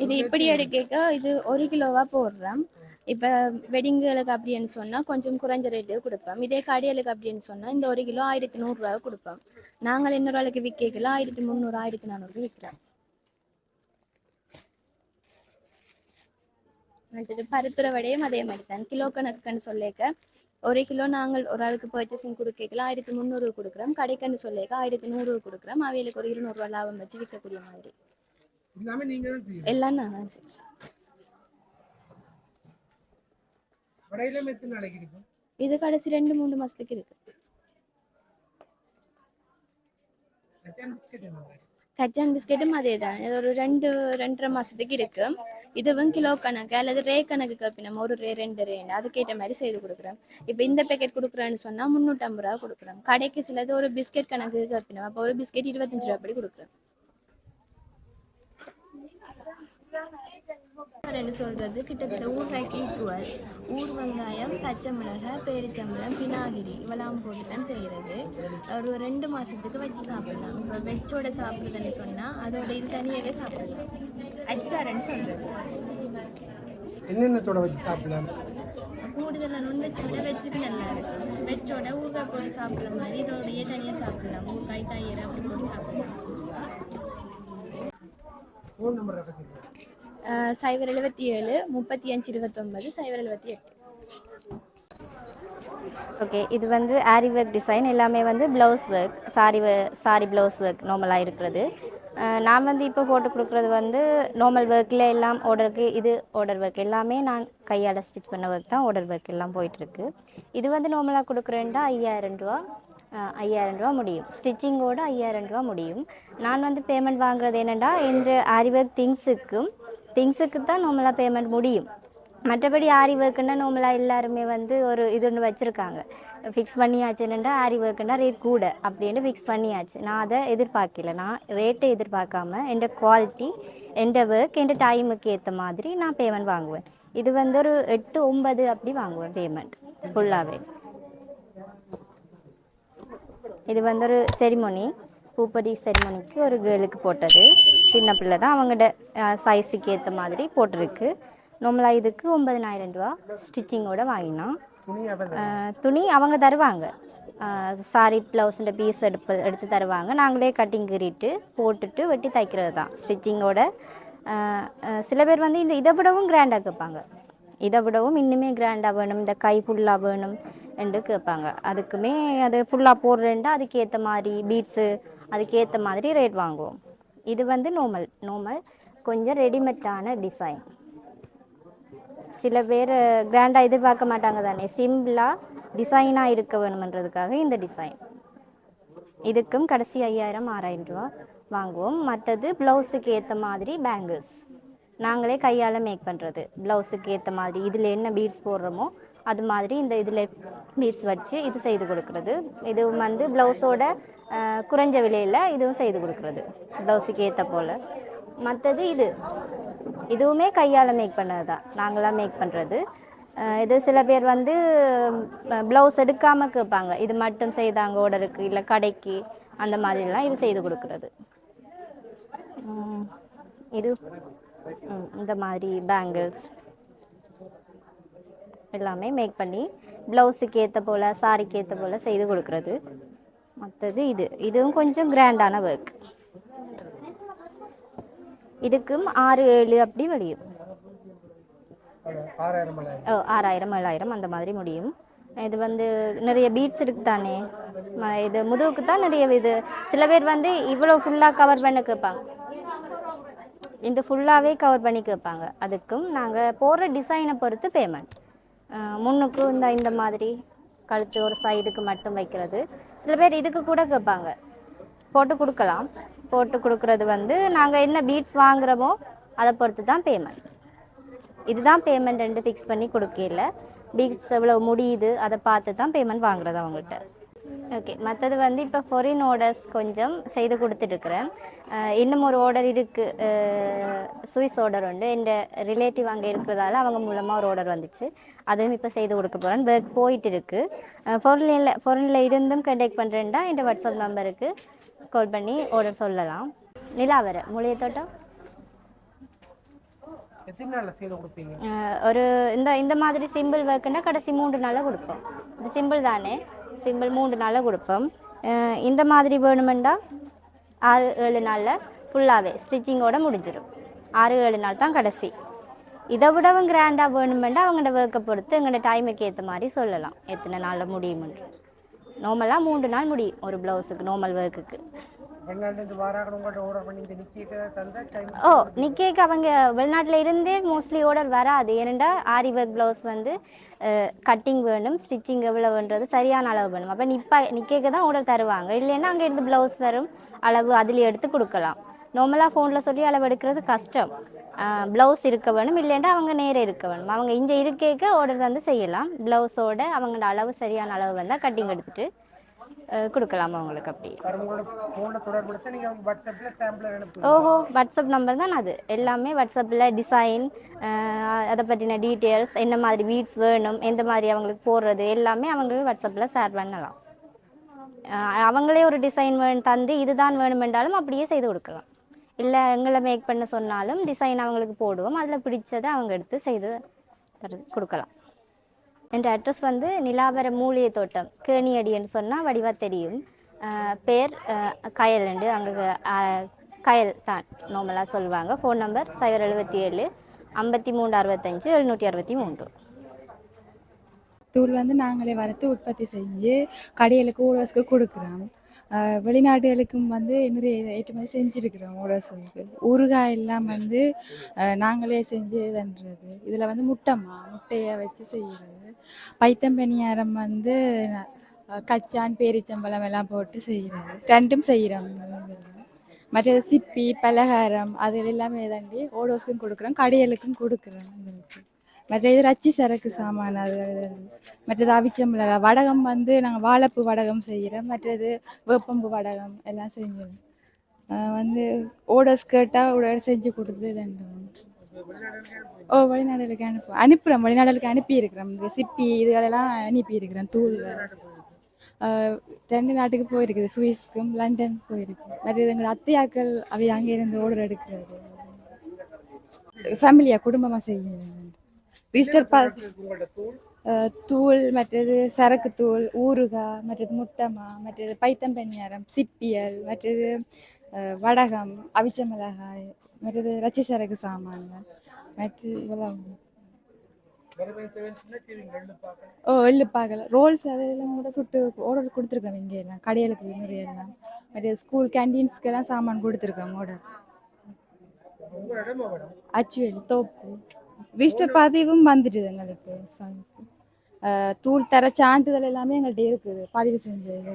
இது இப்படி எடுக்க இது 1 கிலோவா போடுறோம். இப்போ வெட்டிங்களுக்கு அப்படின்னு சொன்னால் கொஞ்சம் குறைஞ்ச ரேட்டு கொடுப்போம். இதே கடைகளுக்கு அப்படின்னு சொன்னால் இந்த 1 கிலோ 1100 கொடுப்போம். நாங்கள் இன்னொரு ஆளுக்கு விற்கல 1300 1400 விற்கிறோம். மற்றது பருத்துறை வடையும் அதே மாதிரி தான் கிலோ கணக்குன்னு சொல்லிக்க 1 கிலோ நாங்கள் ஒரு ஆளுக்கு பர்ச்சேசிங் கொடுக்கல 1300 கொடுக்குறோம். கடைக்குன்னு சொல்லிக்க 1100 கொடுக்குறோம். அவைகளுக்கு ஒரு 200 லாபம் வச்சு விற்கக்கூடிய மாதிரி எல்லாம் நான் இது கடைசி 2-3 மாசத்துக்கு இருக்கு. கச்சான் பிஸ்கெட்டும் அதே தான், இது ஒரு 2-2.5 மாசத்துக்கு இருக்கு. இதுவும் கிலோ கணக்கு அல்லது ரே கணக்கு கப்பினோம், ஒரு ரே 2 ரே அதுக்கேற்ற மாதிரி செய்து கொடுக்குறோம். இப்போ இந்த பேக்கெட் கொடுக்குறேன்னு சொன்னால் 350 ரூபா கொடுக்குறோம். கடைக்கு சிலது ஒரு பிஸ்கெட் கணக்கு கப்பினோம், அப்போ ஒரு பிஸ்கெட் 25 ரூபா அப்படி கொடுக்குறோம். சொல்றது கிட்டத்தட்ட ஊறுகாய்க்கு ஈக்குவல். ஊர் வெங்காயம், பச்சை மிளகாய், பேரிச்சம்பழம், பினாகிரி இவெல்லாம் போட்டு தான் செய்கிறது. ஒரு 2 மாதத்துக்கு வச்சு சாப்பிடலாம். இப்போ வெச்சோட சாப்பிடுறதுன்னு சொன்னால் அதோட இது தனியாகவே சாப்பிடலாம். அச்சாரன்னு சொல்கிறது. என்னென்னத்தோட வச்சு சாப்பிடலாம்? கூடுதலாக நுண்வெச்சோட வெச்சுக்கு நல்லா இருக்கும். வெச்சோட ஊறுகாய் போட்டு சாப்பிட்ற மாதிரி இதோடையே தனியாக சாப்பிடலாம். ஊறுகாய் தயிர் அப்படி போட்டு சாப்பிடலாம். 077 35 29 078. ஓகே, இது வந்து ஆரி ஒர்க் டிசைன் எல்லாமே வந்து blouse work, sorry blouse work நார்மலாக இருக்கிறது. நான் வந்து இப்போ போட்டு கொடுக்குறது வந்து நார்மல் ஒர்க்கில் எல்லாம் ஆர்டருக்கு, இது ஆர்டர் ஒர்க் எல்லாமே நான் கையால் ஸ்டிச் பண்ண ஒர்க் தான் ஆர்டர் ஒர்க் எல்லாம் போயிட்டுருக்கு. இது வந்து நார்மலாக கொடுக்குறேன்டா 5000 ரூபா 5000 ரூபா முடியும். ஸ்டிச்சிங்கோடு 5000 ரூபா முடியும். நான் வந்து பேமெண்ட் வாங்குறது என்னென்னா என்ற ஆரி ஒர்க் திங்ஸுக்கு தான் நார்மலாக பேமெண்ட் முடியும். மற்றபடி ஆரி ஒர்க்குன்னா நார்மலாக எல்லாருமே வந்து ஒரு இது ஒன்று வச்சுருக்காங்க, ஃபிக்ஸ் பண்ணியாச்சு. என்னென்னா ஆரி ஒர்க்குன்னா ரேட் கூட அப்படின்னு ஃபிக்ஸ் பண்ணியாச்சு. நான் அதை எதிர்பார்க்கல. நான் ரேட்டை எதிர்பார்க்காம என் குவாலிட்டி, என் ஒர்க், என் டைமுக்கு ஏற்ற மாதிரி நான் பேமெண்ட் வாங்குவேன். இது வந்து ஒரு 8-9 அப்படி வாங்குவேன் பேமெண்ட் ஃபுல்லாகவே. இது வந்து ஒரு செரிமோனி, பூப்பதி செரிமோனிக்கு ஒரு கேர்ளுக்கு போட்டது. சின்ன பிள்ளை தான், அவங்கள்ட சைஸுக்கு ஏற்ற மாதிரி போட்டிருக்கு. நார்மலாக இதுக்கு 9000 ரூபா ஸ்டிச்சிங்கோடு வாங்கினா. துணி அவங்க தருவாங்க, சாரி ப்ளவுஸுன்ற பீஸ் எடுத்து தருவாங்க. நாங்களே கட்டிங் கீறிட்டு போட்டுட்டு வெட்டி தைக்கிறது தான் ஸ்டிச்சிங்கோட. சில பேர் வந்து இதை விடவும் கிராண்டாக கேட்பாங்க, இதை விடவும் இன்னுமே கிராண்டாக வேணும், இந்த கை ஃபுல்லாக வேணும் என்று கேட்பாங்க. அதுக்குமே அது ஃபுல்லாக போடுறேன்டா அதுக்கேற்ற மாதிரி பீட்ஸு அதுக்கேற்ற மாதிரி ரேட் வாங்குவோம். இது வந்து நார்மல் கொஞ்சம் ரெடிமேடான டிசைன். சில பேர் கிராண்டாக எதிர்பார்க்க மாட்டாங்க தானே, சிம்பிளாக டிசைனாக இருக்க வேணுமன்றதுக்காக இந்த டிசைன். இதுக்கும் கடைசி 5000-6000 ரூபா வாங்குவோம். மற்றது ப்ளவுஸுக்கு ஏற்ற மாதிரி பேங்கிள்ஸ் நாங்களே கையால் மேக் பண்ணுறது. ப்ளவுஸுக்கு ஏற்ற மாதிரி இதில் என்ன பீட்ஸ் போடுறோமோ அது மாதிரி இந்த இதில் பீட்ஸ் வச்சு இது செய்து கொடுக்குறது. இது வந்து ப்ளவுஸோட குறைஞ்ச விலையில் இதுவும் செய்து கொடுக்குறது ப்ளவுஸுக்கு ஏற்ற போல். மற்றது இதுவுமே கையால் மேக் பண்ணது தான், நாங்களாம் மேக் பண்ணுறது. இது சில பேர் வந்து ப்ளவுஸ் எடுக்காமல் கேட்பாங்க, இது மட்டும் செய்தாங்க ஆர்டருக்கு இல்லை கடைக்கு அந்த மாதிரிலாம் இது செய்து கொடுக்குறது. இது இந்த மாதிரி பேங்கிள்ஸ் எல்லாமே மேக் பண்ணி ப்ளவுஸுக்கு ஏற்ற போல் சாரிக்கு ஏற்ற போல் செய்து கொடுக்குறது. மற்றது இதுவும் கொஞ்சம் கிராண்டான ஒர்க். இதுக்கும் 6-7 அப்படி முடியும். 6000-7000 அந்த மாதிரி முடியும். இது வந்து நிறைய பீட்ஸ் இருக்கு தானே, இது முதுகுக்கு தான் நிறைய. இது சில பேர் வந்து இவ்வளோ ஃபுல்லாக கவர் பண்ண கேட்பாங்க, இந்த ஃபுல்லாகவே கவர் பண்ணி கேட்பாங்க. அதுக்கும் நாங்கள் போடுற டிசைனை பொறுத்து பேமெண்ட். முன்னுக்கு இந்த மாதிரி கழுத்து ஒரு சைடுக்கு மட்டும் வைக்கிறது. சில பேர் இதுக்கு கூட கேட்பாங்க, போட்டு கொடுக்கலாம். போட்டு கொடுக்குறது வந்து நாங்கள் என்ன பீட்ஸ் வாங்குகிறோமோ அதை பொறுத்து தான் பேமெண்ட். இதுதான் பேமெண்ட் ரெண்டு ஃபிக்ஸ் பண்ணி கொடுக்கல. பீட்ஸ் எவ்வளோ முடியுது அதை பார்த்து தான் பேமெண்ட் வாங்குறது அவங்கள்ட்ட. ஓகே, மற்றது வந்து இப்போ ஃபாரின் ஆர்டர்ஸ் கொஞ்சம் செய்து கொடுத்துட்ருக்குறேன். இன்னும் ஒரு ஆர்டர் இருக்குது, சுவிஸ் ஆர்டர் உண்டு. என் ரிலேட்டிவ் அங்கே இருக்கிறதால அவங்க மூலமாக ஒரு ஆர்டர் வந்துச்சு, அதுவும் இப்போ செய்து கொடுக்க போகிறேன். ஒர்க் போயிட்டு இருக்குது. ஃபாரினில் இருந்தும் கான்டாக்ட் பண்ணுறேன்டா என் வாட்ஸ்அப் நம்பருக்கு கால் பண்ணி ஆர்டர் சொல்லலாம். நிலாவரை மூலிகை தோட்டம் எத்தனை நாளில் செய்து கொடுப்பீங்க? ஒரு இந்த மாதிரி சிம்பிள் ஒர்க்குன்னா கடைசி 3 நாளில் கொடுப்போம். இது சிம்பிள் தானே, சிம்பிள் 3 நாளில் கொடுப்போம். இந்த மாதிரி வேணுமெண்டா 6-7 நாளில் ஃபுல்லாகவே ஸ்டிச்சிங்கோடு முடிஞ்சிடும். 6-7 நாள் தான் கடைசி. இதை விடவும் கிராண்டாக வேணுமெண்டா அவங்களோட ஒர்க்கை பொறுத்து எங்களோட டைமுக்கு ஏற்ற மாதிரி சொல்லலாம் எத்தனை நாளில் முடியுமென்று. நார்மலாக 3 நாள் முடியும் ஒரு ப்ளவுஸுக்கு, நார்மல் ஒர்க்குக்கு. ஓ, நிக்கேக்கு அவங்க வெளிநாட்டில் இருந்தே மோஸ்ட்லி ஆர்டர் வராது. ஏனெண்டா ஆரி ஒர்க் ப்ளவுஸ் வந்து கட்டிங் வேணும், ஸ்டிச்சிங் எவ்வளோன்றது சரியான அளவு வேணும். அப்போ நிக்கேக்கு தான் ஆர்டர் தருவாங்க. இல்லைன்னா அங்கே இருந்து ப்ளவுஸ் வரும் அளவு அதில் எடுத்து கொடுக்கலாம். நார்மலாக ஃபோனில் சொல்லி அளவு எடுக்கிறது கஷ்டம். ப்ளவுஸ் இருக்க வேணும், இல்லைன்னா அவங்க நேரே இருக்க வேணும். அவங்க இங்கே இருக்கேக்க ஆர்டர் வந்து செய்யலாம். ப்ளவுஸோட அவங்களோட அளவு சரியான அளவு வந்தால் கட்டிங் எடுத்துகிட்டு கொடுக்கலாம் அவங்களுக்கு. அப்படி ஓஹோ, வாட்ஸ்அப் நம்பர் தான் அது. எல்லாமே வாட்ஸ்அப்பில் டிசைன், அதை பற்றின டீட்டெயில்ஸ், என்ன மாதிரி பீட்ஸ் வேணும், எந்த மாதிரி அவங்களுக்கு போடுறது எல்லாமே அவங்களுக்கு வாட்ஸ்அப்பில் ஷேர் பண்ணலாம். அவங்களே ஒரு டிசைன் தந்து இதுதான் வேணுமென்றாலும் அப்படியே செய்து கொடுக்கலாம். இல்லை எங்களை மேக் பண்ண சொன்னாலும் டிசைன் அவங்களுக்கு போடுவோம், அதில் பிடிச்சதை அவங்க எடுத்து செய்து கொடுக்கலாம். என் அட்ரஸ் வந்து நிலாவர மூலிகை தோட்டம், கேணியடின்னு சொன்னால் வடிவாக தெரியும். பேர் கயல்ண்டு, அங்கே கயல் தான் நார்மலாக சொல்லுவாங்க. Phone number 077 53 65 763. தூள் வந்து நாங்களே வறுத்து உற்பத்தி செஞ்சு கடைகளுக்கு ஓடர்ஸ்க்கு கொடுக்குறோம். வெளிநாடுகளுக்கும் வந்து நிறைய ஏற்றுமதி செஞ்சுருக்கிறோம். ஓடர்ஸுக்கு ஊறுகாய் எல்லாம் வந்து நாங்களே செஞ்சு தண்டுறது. இதில் வந்து முட்டையை வச்சு செய்கிறது. பைத்தம்பனியாரம் வந்து கச்சான் பேரிச்சம்பழம் எல்லாம் போட்டு செய்கிறது. ரெண்டும் செய்கிறோம். மற்றது சிப்பி பலகாரம் அது எல்லாமே தாண்டி ஓடர்ஸ்க்கும் கொடுக்குறோம், கடைகளுக்கும் கொடுக்குறோம். மற்ற இது ரச்சி சரக்கு சாமான், அது மற்றது அவிச்சமிளகாய் வடகம் வந்து நாங்கள் வாழைப்பூ வடகம் செய்கிறோம். மற்றது வேப்பம்பு வடகம் எல்லாம் செஞ்சிடும். வந்து ஓடர்ஸ் கேட்டால் ஓடர் செஞ்சு கொடுத்து தண்டுவோம். ஓ, வெளிநாடுகளுக்கு அனுப்புகிறோம். வெளிநாடுகளுக்கு அனுப்பியிருக்கிறோம். ரெசிப்பி இதுகளெல்லாம் அனுப்பியிருக்கிறோம். தூள்கள் 2 நாட்டுக்கு போயிருக்குது. சுவிஸ்க்கும் லண்டன் போயிருக்கு. மற்றது எங்கள் அத்தையாக்கள் அவை அங்கே இருந்து ஓடர் எடுக்கிறது. ஃபேமிலியாக குடும்பமாக செய்கிறது. ரிஜிஸ்டர் தூள், மற்றது சரக்கு தூள், ஊறுகாய், மற்றது முட்டமா, மற்றது பைத்தம்பனியாரம், சிப்பியல், மற்றது வடகம், அவிச்ச மிளகாய், மற்றது ரச்சி சரக்கு சாமான்கள், மற்றது இவ்வளோ. ஓ, எள்ளுப்பாக்கல ரோல்ஸ் அதெல்லாம் கூட சுட்டு ஆர்டர் கொடுத்துருக்கோம். இங்கே எல்லாம் கடைகளுக்கு நிறைய எல்லாம் மற்றது ஸ்கூல் கேன்டீன்ஸ்க்கெல்லாம் சாமான் கொடுத்துருக்கோம் ஆர்டர். அச்சுவேலி தோப்பு ரிஜிஸ்டர் பதிவும் வந்துடுது எங்களுக்கு. தூள் தர சான்றிதழ் எல்லாமே எங்கள்கிட்ட இருக்குது, பதிவு செஞ்சது.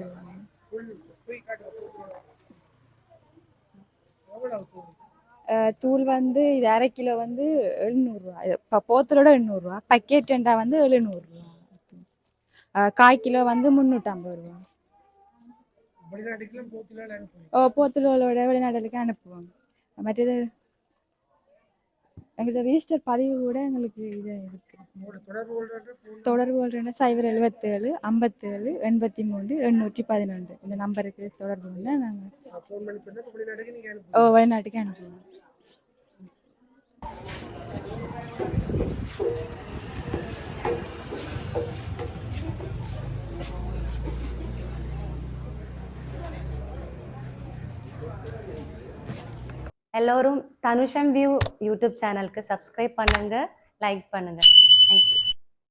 தூள் வந்து இது 1/2 கிலோ வந்து 700 ரூபா. இப்போ போத்தலோட 800 ரூபா. பக்கெட் ரெண்டா வந்து 700 ரூபா. 1/4 கிலோ வந்து 350 ரூபா. ஓ, போத்தலோட வெளிநாடுகளுக்கு அனுப்புவோம். மற்றது எங்கள்கிட்ட ரிஜிஸ்டர் பதிவு கூட எங்களுக்கு இதாக இருக்குது. தொடர்பு கொள்றேன்னா 077 57 83 811 இந்த நம்பருக்கு தொடர்பு கொள்ள நாங்கள் வெளிநாட்டுக்கு அனுப்புவோம். எல்லோரும் தனுஷம் வியூ யூடியூப் சேனலுக்கு சப்ஸ்கிரைப் பண்ணுங்கள், லைக் பண்ணுங்கள்.